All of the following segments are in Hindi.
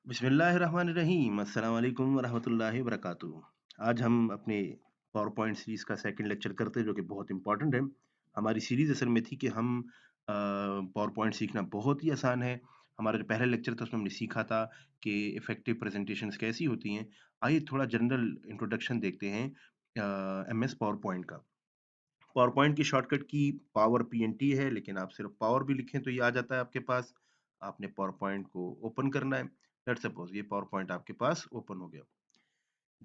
बिस्मिल्लाहिर्रहमानिर्रहीम अस्सलाम वालेकुम वरहमतुल्लाहि वबरकातुहू। आज हम अपने पावर पॉइंट सीरीज़ का सेकंड लेक्चर करते हैं जो कि बहुत इंपॉर्टेंट है। हमारी सीरीज़ असल में थी कि हम पावर पॉइंट सीखना बहुत ही आसान है। हमारा जो पहला लेक्चर था उसमें हमने सीखा था कि इफ़ेक्टिव प्रेज़ेंटेशंस कैसी होती हैं। आइए थोड़ा जनरल इंट्रोडक्शन देखते हैं एमएस पावर पॉइंट का। पावर पॉइंट की शॉर्टकट की पावर पीएनटी है, लेकिन आप सिर्फ पावर भी लिखें तो ये आ जाता है आपके पास। आपने पावर पॉइंट को ओपन करना है। लेट्स सपोज ये पावर पॉइंट आपके पास ओपन हो गया।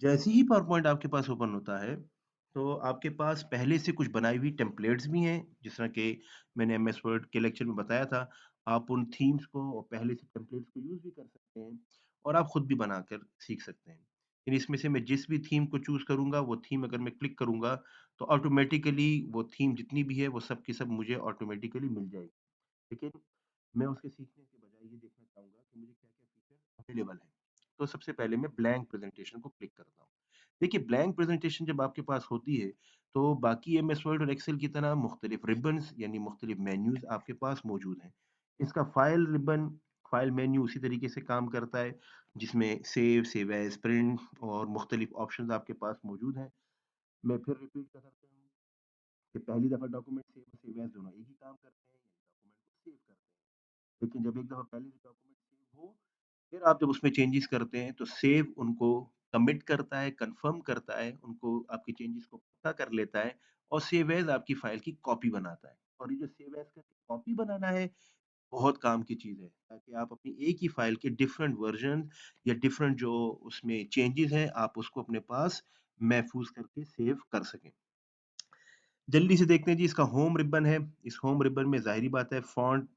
जैसे ही पावर पॉइंट आपके पास ओपन होता है, तो आपके पास पहले से कुछ बनाई हुई टेम्पलेट्स भी हैं, जिस तरह के मैंने एमएस वर्ड के लेक्चर में बताया था। आप उन थीम्स को और पहले से टेम्पलेट्स को यूज़ भी कर सकते हैं और आप खुद भी बनाकर सीख सकते हैं। लेकिन इसमें से मैं जिस भी थीम को चूज़ करूँगा, वो थीम अगर मैं क्लिक करूँगा, तो ऑटोमैटिकली वो थीम जितनी भी है, वो सब की सब मुझे ऑटोमैटिकली मिल जाएगी। लेकिन मैं उसके सीखने के बजाय ये देखना चाहूँगा कि मुझे क्या-क्या फीचर अवेलेबल हैं। तो सबसे पहले मैं ब्लैंक प्रेज़ेंटेशन को क्लिक करता हूँ। देखिए, ब्लैंक प्रेज़ेंटेशन जब आपके पास होती है, तो बाकी एमएस वर्ड और एक्सेल की तरह मुख्तलिफ रिबन्स यानी मुख्तलिफ मेन्यूज़ आपके पास मौजूद हैं। इसका फ़ाइल रिबन, फ़ाइल मेन्यू उसी तरीके से काम करता है, जिसमें सेव, सेव एज़, प्रिंट और मुख्तलिफ ऑप्शंस आपके पास मौजूद हैं। मैं फिर रिपीट कर सकता हूँ कि पहली दफ़ा डॉक्यूमेंट सेव और सेव एज़ दोनों एक ही काम करते हैं, यानी डॉक्यूमेंट को सेव करते हैं। लेकिन जब एक दफ़ा पहले से डॉक्यूमेंट सेव हो, फिर आप जब उसमें चेंजेस करते हैं तो सेव उनको कमिट करता है, कंफर्म करता है, उनको आपकी चेंजेस को पक्का कर लेता है और सेव एज़ आपकी फाइल की कॉपी बनाता है। और ये जो सेव एज़ करके कॉपी बनाना है, बहुत काम की चीज़ है, ताकि आप अपनी एक ही फाइल के डिफरेंट वर्ज़न या डिफरेंट जो उसमें चेंजेस हैं, आप उसको अपने पास महफूज़ करके सेव कर सकें। जल्दी से देखते हैं जी, इसका होम रिबन है। इस होम रिबन में ज़ाहिर-सी बात है, फ़ॉन्ट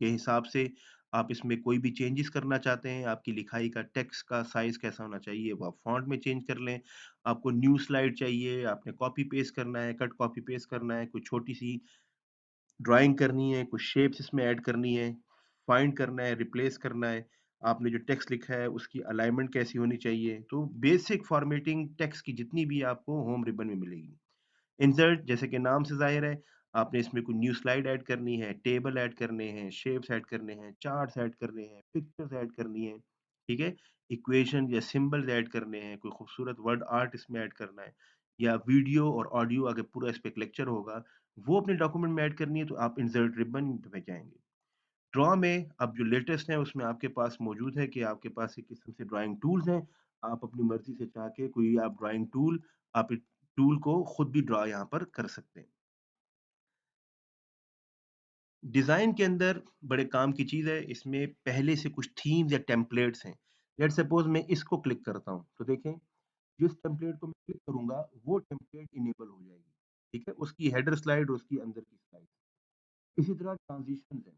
के हिसाब से आप इसमें कोई भी चेंजेस करना चाहते हैं, आपकी लिखाई का टेक्स्ट का साइज़ कैसा होना चाहिए, वो आप फ़ॉन्ट में चेंज कर लें। आपको न्यू स्लाइड चाहिए, आपने कॉपी पेस्ट करना है, कट कॉपी पेस्ट करना है, कोई छोटी-सी ड्राइंग करनी है, कुछ शेप्स इसमें ऐड करनी है, फाइंड करना है, रिप्लेस करना है, आपने जो टेक्स्ट लिखा है उसकी अलाइनमेंट कैसी होनी चाहिए। तो बेसिक फ़ॉर्मेटिंग टेक्स्ट की जितनी भी आपको होम रिबन में मिलेगी। इंसर्ट जैसे कि नाम से ज़ाहिर है, आपने इसमें कोई न्यू स्लाइड ऐड करनी है, टेबल ऐड करने हैं, शेप्स ऐड करने हैं, चार्ट्स ऐड करने हैं, पिक्चर्स ऐड करनी है, ठीक है? इक्वेशन या सिंबल्स ऐड करने हैं, कोई खूबसूरत वर्ड आर्ट इसमें ऐड करना है या वीडियो और ऑडियो अगर पूरा इस पे एक लेक्चर होगा, वो अपने डॉक्यूमेंट में ऐड करनी है तो आप इंसर्ट रिबन पे जाएँगे। ड्रॉ में अब जो लेटेस्ट है उसमें आपके पास मौजूद है कि आपके पास एक किस्म से ड्राइंग टूल्स हैं। आप अपनी मर्ज़ी से चाह के कोई आप ड्राइंग टूल आप एक टूल को खुद भी ड्रॉ यहाँ पर कर सकते हैं। डिज़ाइन के अंदर बड़े काम की चीज़ है, इसमें पहले से कुछ थीम्स या टेम्पलेट्स हैं। लेट्स सपोज़ मैं इसको क्लिक करता हूँ, तो देखें जिस टेम्पलेट को मैं क्लिक करूँगा वो टेम्पलेट इनेबल हो जाएगी, ठीक है? उसकी हेडर स्लाइड और उसकी अंदर की स्लाइड। इसी तरह ट्रांज़िशंस हैं।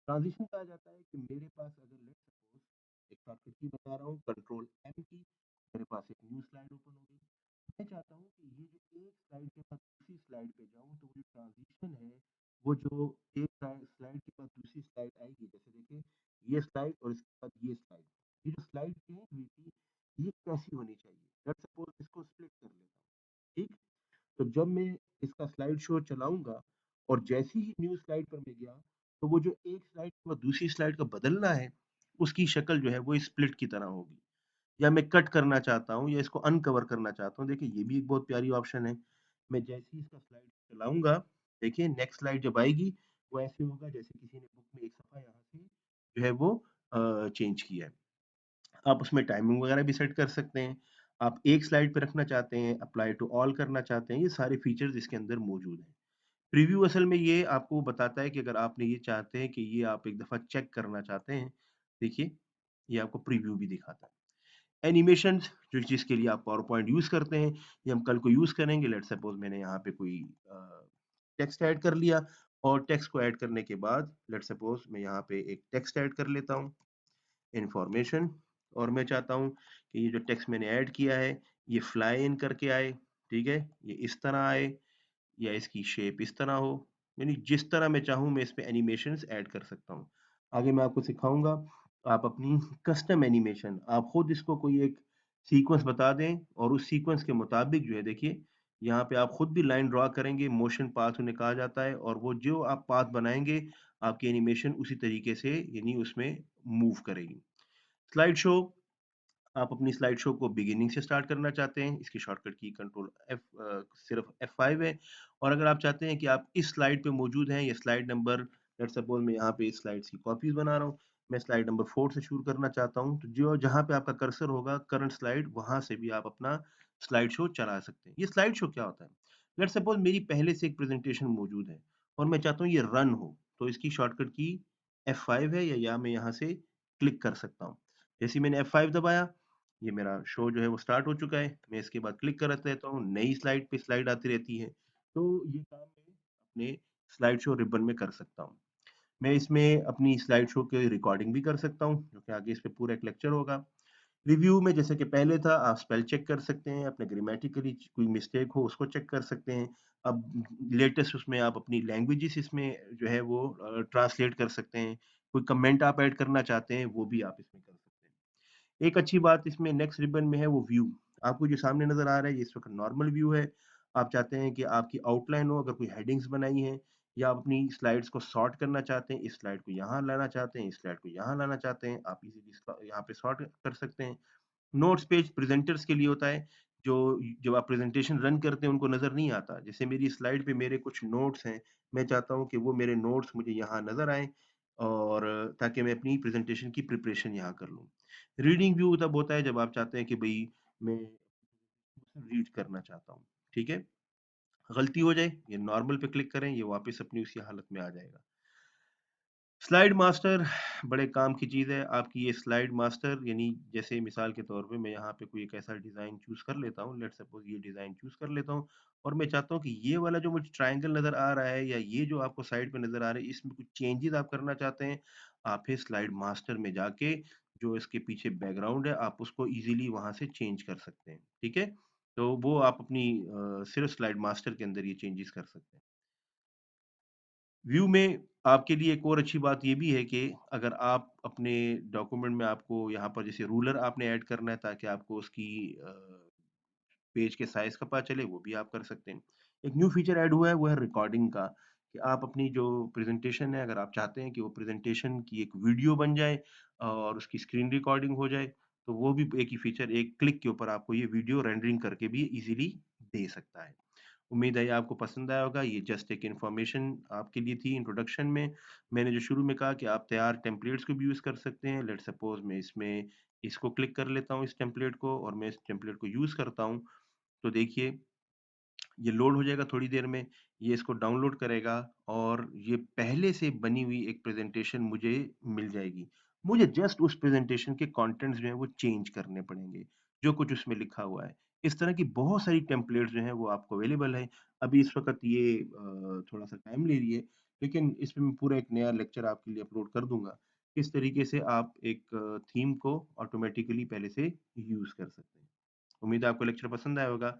ट्रांज़िशन कहा जाता है कि मेरे पास अगर लेट्स सपोज़ एक शॉर्टकट की बता रहा हूँ कंट्रोल एम की, मेरे पास एक न्यू स्लाइड ओपन हो गई। मैं चाहता हूँ कि ये जो एक स्लाइड के बाद दूसरी स्लाइड पे जाऊँ तो वो जो ट्रांज़िशन है, वो जो एक स्लाइड के बाद दूसरी स्लाइड आएगी, जैसे देखिए ये स्लाइड और इसके बाद ये स्लाइड। ये जो स्लाइड चेंज हुई थी, ये कैसी होनी चाहिए? लेट्स सपोज़ इसको स्प्लिट कर लेता हूँ, ठीक? तो जब मैं इसका स्लाइड शो चलाऊँगा और जैसे ही न्यू स्लाइड पर मैं गया, तो वो जो एक स्लाइड के बाद दूसरी स्लाइड का बदलना है, उसकी शक्ल जो है वो स्प्लिट की तरह होगी। या मैं कट करना चाहता हूँ या इसको अनकवर करना चाहता हूँ, देखिए ये भी एक बहुत प्यारी ऑप्शन है। मैं जैसे ही इसका स्लाइड चलाऊँगा, देखिए नेक्स्ट स्लाइड जब आएगी, वो ऐसे होगा जैसे किसी ने बुक में एक सफ़ा यहाँ से जो है वो चेंज किया है। आप उसमें टाइमिंग वगैरह भी सेट कर सकते हैं। आप एक स्लाइड पे रखना चाहते हैं, अप्लाई टू ऑल करना चाहते हैं, ये सारे फीचर्स इसके अंदर मौजूद हैं। प्रीव्यू असल में ये आपको बताता है कि अगर आपने ये चाहते हैं कि ये आप एक दफ़ा चेक करना चाहते हैं, देखिए ये आपको प्रीव्यू भी दिखाता है। एनिमेशंस जो जिसके लिए आप पावर पॉइंट यूज़ करते हैं, ये हम कल को यूज़ करेंगे। लेट्स सपोज़ मैंने यहाँ पे कोई टेक्स्ट ऐड कर लिया और टेक्स्ट को ऐड करने के बाद लेट्स सपोज़ मैं यहाँ पे एक टेक्स्ट ऐड कर लेता हूँ। इन्फॉर्मेशन और मैं चाहता हूँ कि ये जो टेक्स्ट मैंने ऐड किया है, ये फ्लाई इन करके आए, ठीक है? ये इस तरह आए या इसकी शेप इस तरह हो, यानी जिस तरह मैं चाहूँ मैं इसमें एनिमेशंस ऐड कर सकता हूँ। आगे मैं आपको सिखाऊँगा, आप अपनी कस्टम एनिमेशन आप खुद इसको कोई एक सीक्वेंस बता दें और उस सीक्वेंस के मुताबिक जो है देखिए, यहाँ पे आप खुद भी लाइन ड्रा करेंगे, मोशन पाथ उन्हें कहा जाता है और वो जो आप पाथ बनाएँगे, आपकी एनिमेशन उसी तरीके से यानी उसमें मूव करेगी। स्लाइड शो, आप अपनी स्लाइड शो को बिगिनिंग से स्टार्ट करना चाहते हैं, इसकी शॉर्टकट की कंट्रोल सिर्फ F5 है। और अगर आप चाहते हैं कि आप इस स्लाइड पे मौजूद हैं, ये स्लाइड नंबर, लेट्स सपोज़ मैं यहाँ पे इस स्लाइड्स की कॉपीज़ बना रहा हूँ, मैं स्लाइड नंबर 4 से शुरू करना चाहता हूँ, तो जो जहाँ पे आपका कर्सर होगा करंट स्लाइड, वहाँ से भी आप अपना स्लाइड शो चला सकते हैं। ये स्लाइड शो क्या होता है? लेट्स सपोज़ मेरी पहले से एक प्रेज़ेंटेशन मौजूद है और मैं चाहता हूँ ये रन हो, तो इसकी शॉर्टकट की F5 है, या मैं यहाँ से क्लिक कर सकता हूँ। जैसे ही मैंने F5 दबाया, ये मेरा शो जो है वो स्टार्ट हो चुका है। मैं इसके बाद क्लिक करते रहता हूँ, नई स्लाइड पे स्लाइड आती रहती है। तो ये काम मैं अपने स्लाइड शो रिबन में कर सकता हूँ। मैं इसमें अपनी स्लाइड शो की रिकॉर्डिंग भी कर सकता हूँ, जो कि आगे इस पे पूरा एक लेक्चर होगा। रिव्यू में जैसे कि पहले था, आप स्पेल चेक कर सकते हैं, अपने ग्रामेटिकली कोई मिस्टेक हो उसको चेक कर सकते हैं। अब लेटेस्ट उसमें आप अपनी लैंग्वेजेस इसमें जो है वो ट्रांसलेट कर सकते हैं। कोई कमेंट आप ऐड करना चाहते हैं, वो भी आप इसमें कर सकते हैं। एक अच्छी बात इसमें नेक्स्ट रिबन में है वो व्यू। आपको जो सामने नज़र आ रहा है ये इस वक़्त नॉर्मल व्यू है। आप चाहते हैं कि आपकी आउटलाइन हो, अगर कोई हेडिंग्स बनाई हैं, या आप अपनी स्लाइड्स को सॉर्ट करना चाहते हैं, इस स्लाइड को यहाँ लाना चाहते हैं, इस स्लाइड को यहाँ लाना चाहते हैं, आप इज़िली इसका यहाँ पे सॉर्ट कर सकते हैं। नोट्स पेज प्रेज़ेंटर्स के लिए होता है, जो जब आप प्रेज़ेंटेशन रन करते हैं उनको नज़र नहीं आता। जैसे मेरी स्लाइड पे मेरे कुछ नोट्स हैं, मैं चाहता हूँ कि वो मेरे नोट्स मुझे यहाँ नज़र आएँ, और ताकि मैं अपनी प्रेज़ेंटेशन की प्रिपरेशन यहाँ कर लूँ। रीडिंग व्यू तब होता है जब आप चाहते हैं कि भई मैं रीड करना चाहता हूँ, ठीक है? गलती हो जाए, ये नॉर्मल पे क्लिक करें, ये वापस अपनी उसी हालत में आ जाएगा। स्लाइड मास्टर बड़े काम की चीज़ है। आपकी ये स्लाइड मास्टर, यानी जैसे मिसाल के तौर पे मैं यहाँ पे कोई एक ऐसा डिज़ाइन चूज़ कर लेता हूँ, लेट्स सपोज़ ये डिज़ाइन चूज़ कर लेता हूँ, और मैं चाहता हूँ कि ये वाला जो मुझे ट्रायंगल नज़र आ रहा है, या ये जो आपको साइड पे नज़र आ रहा है, इसमें कुछ चेंजेज़ आप करना चाहते हैं, आप फिर स्लाइड मास्टर में जाके जो इसके पीछे बैकग्राउंड है, आप उसको ईज़िली वहाँ से चेंज कर सकते हैं, ठीक है? तो वो आप अपनी सिर्फ़ स्लाइड मास्टर के अंदर ये चेंजेज़ कर सकते हैं। व्यू में आपके लिए एक और अच्छी बात ये भी है कि अगर आप अपने डॉक्यूमेंट में, आपको यहाँ पर जैसे रूलर आपने ऐड करना है ताकि आपको उसकी पेज के साइज़ का पता चले, वो भी आप कर सकते हैं। एक न्यू फीचर ऐड हुआ है, वो है रिकॉर्डिंग का, कि आप अपनी जो प्रेज़ेंटेशन है, अगर आप चाहते हैं कि वो प्रेज़ेंटेशन की एक वीडियो बन जाए और उसकी स्क्रीन रिकॉर्डिंग हो जाए, तो वो भी एक ही फीचर, एक क्लिक के ऊपर आपको ये वीडियो रेंडरिंग करके भी ईज़िली दे सकता है। उम्मीद है ये आपको पसंद आया होगा। ये जस्ट एक इन्फॉर्मेशन आपके लिए थी इंट्रोडक्शन में। मैंने जो शुरू में कहा कि आप तैयार टेम्पलेट्स को भी यूज़ कर सकते हैं। लेट्स सपोज़ मैं इसमें इसको क्लिक कर लेता हूँ, इस टेम्पलेट को, और मैं इस टेम्पलेट को यूज़ करता हूँ। तो देखिए, ये लोड हो जाएगा थोड़ी देर में, ये इसको डाउनलोड करेगा, और ये पहले से बनी हुई एक प्रेज़ेंटेशन मुझे मिल जाएगी। मुझे जस्ट उस प्रेज़ेंटेशन के कंटेंट्स जो हैं वो चेंज करने पड़ेंगे, जो कुछ उसमें लिखा हुआ है। इस तरह की बहुत सारी टेम्पलेट्स जो हैं वो आपको अवेलेबल है। अभी इस वक़्त ये थोड़ा-सा टाइम ले रही है, लेकिन इसपे मैं पूरा एक नया लेक्चर आपके लिए अपलोड कर दूँगा। किस तरीके से आप एक थीम को ऑटोमैटिकली पहले से यूज़ कर सकते हैं। उम्मीद है आपको लेक्चर पसंद आया होगा।